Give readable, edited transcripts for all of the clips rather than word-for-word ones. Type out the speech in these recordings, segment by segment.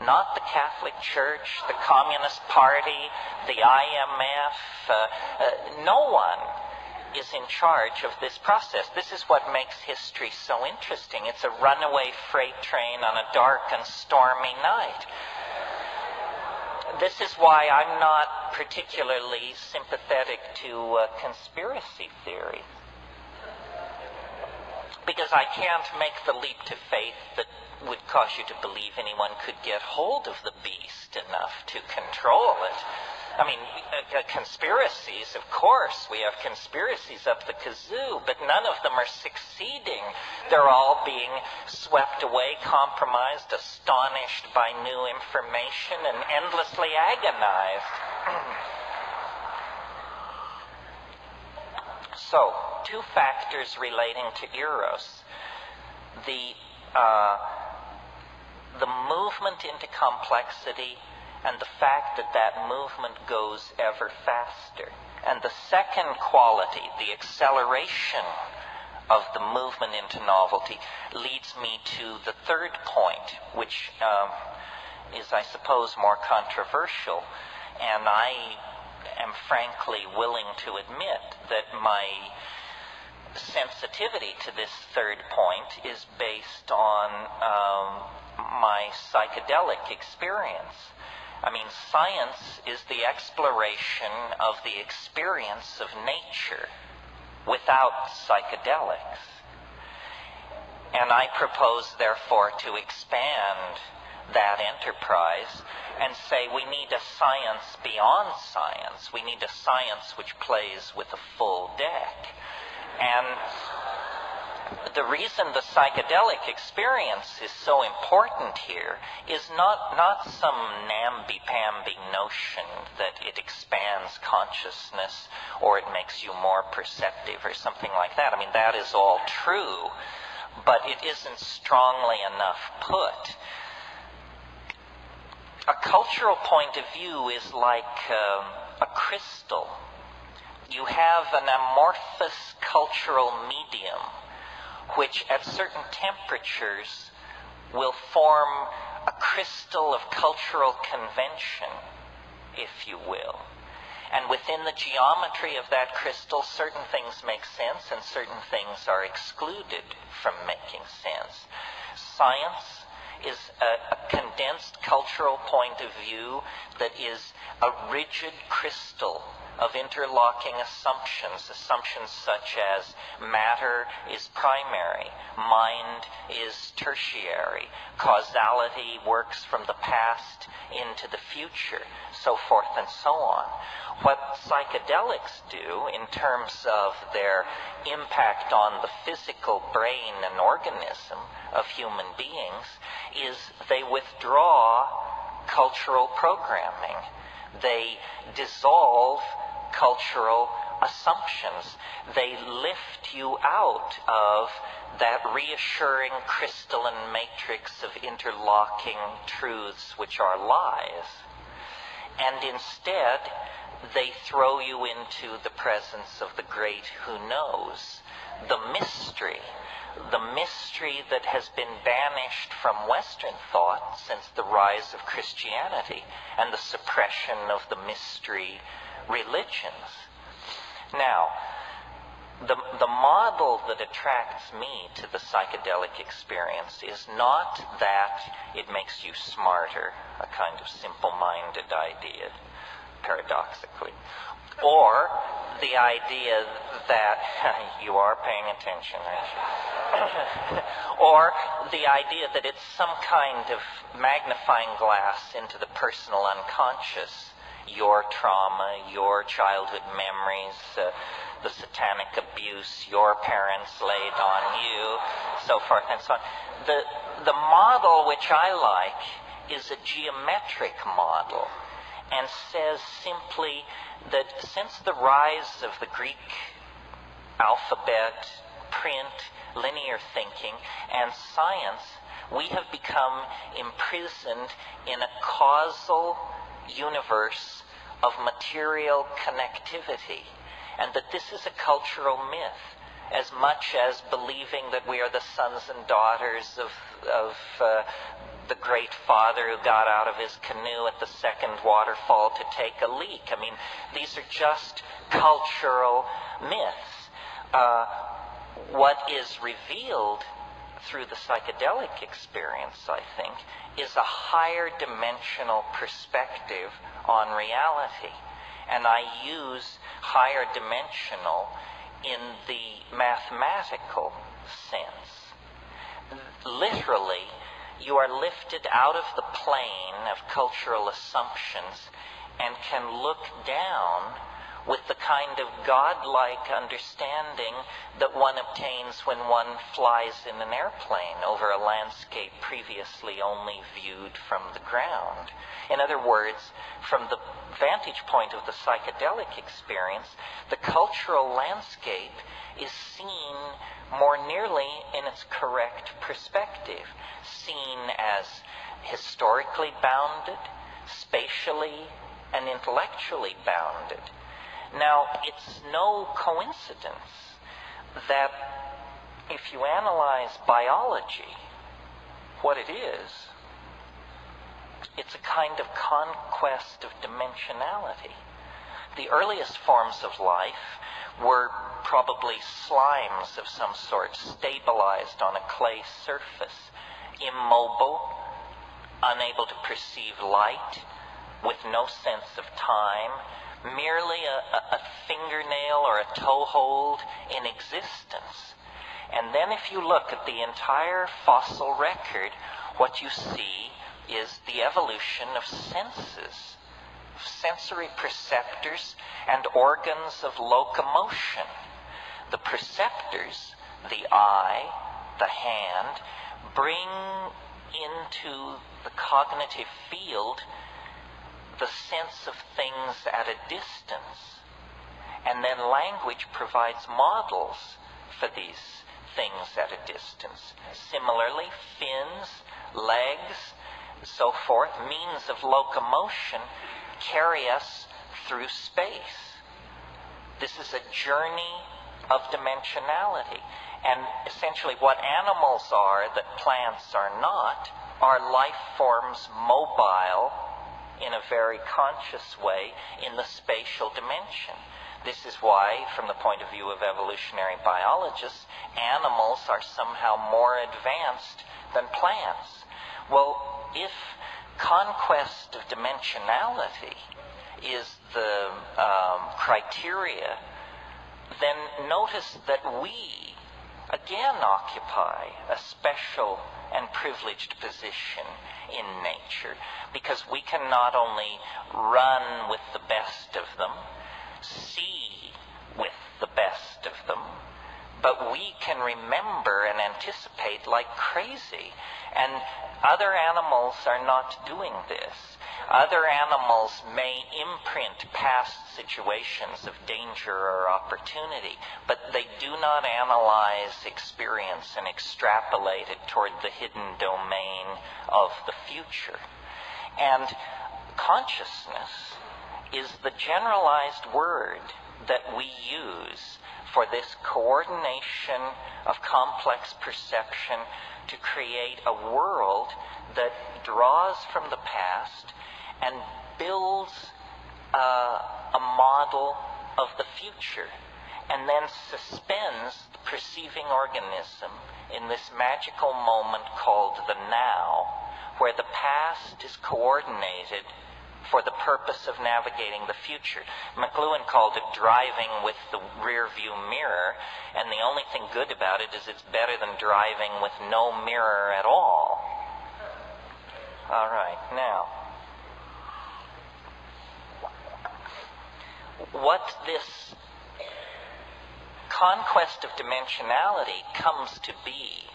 not the Catholic Church, the Communist Party, the IMF. No one is in charge of this process. This is what makes history so interesting. It's a runaway freight train on a dark and stormy night. This is why I'm not particularly sympathetic to conspiracy theory. Because I can't make the leap to faith that would cause you to believe anyone could get hold of the beast enough to control it. I mean, conspiracies, of course, we have conspiracies up the kazoo, but none of them are succeeding. They're all being swept away, compromised, astonished by new information, and endlessly agonized. So, two factors relating to Eros. The movement into complexity and the fact that that movement goes ever faster. And the second quality, the acceleration of the movement into novelty, leads me to the third point, which is, I suppose, more controversial. And I am frankly willing to admit that my sensitivity to this third point is based on my psychedelic experience. I mean, science is the exploration of the experience of nature without psychedelics. And I propose, therefore, to expand that enterprise and say we need a science beyond science. We need a science which plays with a full deck. And the reason the psychedelic experience is so important here is not some namby-pamby notion that it expands consciousness or it makes you more perceptive or something like that. I mean, that is all true, but it isn't strongly enough put. A cultural point of view is like a crystal. You have an amorphous cultural medium which at certain temperatures will form a crystal of cultural convention, if you will. And within the geometry of that crystal, certain things make sense and certain things are excluded from making sense. Science is a condensed cultural point of view that is a rigid crystal of interlocking assumptions such as matter is primary, mind is tertiary, causality works from the past into the future, so forth and so on. What psychedelics do in terms of their impact on the physical brain and organism of human beings is they withdraw cultural programming. They dissolve cultural assumptions. They lift you out of that reassuring crystalline matrix of interlocking truths which are lies. And instead, they throw you into the presence of the great who knows, the mystery that has been banished from Western thought since the rise of Christianity and the suppression of the mystery religions. Now, the model that attracts me to the psychedelic experience is not that it makes you smarter, a kind of simple-minded idea, paradoxically, or the idea that you are paying attention, aren't you? Or the idea that it's some kind of magnifying glass into the personal unconscious, your trauma, your childhood memories, the satanic abuse your parents laid on you, so forth and so on. The model which I like is a geometric model and says simply that since the rise of the Greek alphabet, print, linear thinking, and science, we have become imprisoned in a causal universe of material connectivity, and that this is a cultural myth, as much as believing that we are the sons and daughters of the great father who got out of his canoe at the second waterfall to take a leak. I mean, these are just cultural myths. What is revealed through the psychedelic experience, I think, is a higher dimensional perspective on reality. And I use higher dimensional in the mathematical sense. Literally, you are lifted out of the plane of cultural assumptions and can look down with the kind of godlike understanding that one obtains when one flies in an airplane over a landscape previously only viewed from the ground. In other words, from the vantage point of the psychedelic experience, the cultural landscape is seen more nearly in its correct perspective, seen as historically bounded, spatially and intellectually bounded. Now, it's no coincidence that if you analyze biology, what it is, it's a kind of conquest of dimensionality. The earliest forms of life were probably slimes of some sort, stabilized on a clay surface, immobile, unable to perceive light, with no sense of time, merely a fingernail or a toehold in existence. And then if you look at the entire fossil record, what you see is the evolution of senses, sensory perceptors and organs of locomotion. The perceptors, the eye, the hand, bring into the cognitive field the sense of things at a distance. And then language provides models for these things at a distance. Similarly, fins, legs, so forth, means of locomotion carry us through space. This is a journey of dimensionality. And essentially what animals are that plants are not are life forms mobile in a very conscious way in the spatial dimension. This is why, from the point of view of evolutionary biologists, animals are somehow more advanced than plants. Well, if conquest of dimensionality is the criteria, then notice that we again occupy a special and privileged position in nature, because we can not only run with the best of them, see with the best of them, but we can remember and anticipate like crazy. And other animals are not doing this. Other animals may imprint past situations of danger or opportunity, but they do not analyze experience and extrapolate it toward the hidden domain of the future. And consciousness is the generalized word that we use for this coordination of complex perception to create a world that draws from the past and builds a model of the future, and then suspends the perceiving organism in this magical moment called the now, where the past is coordinated for the purpose of navigating the future. McLuhan called it driving with the rear view mirror, and the only thing good about it is it's better than driving with no mirror at all. All right, now, what this conquest of dimensionality comes to be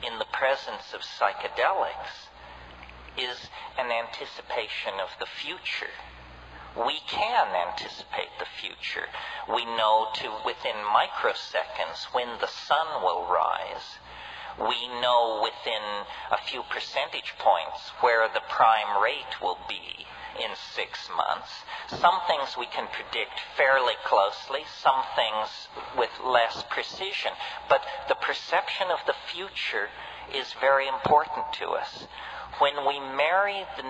in the presence of psychedelics is an anticipation of the future. We can anticipate the future. We know within microseconds when the sun will rise. We know within a few percentage points where the prime rate will be in 6 months. Some things we can predict fairly closely, some things with less precision. But the perception of the future is very important to us. When we marry the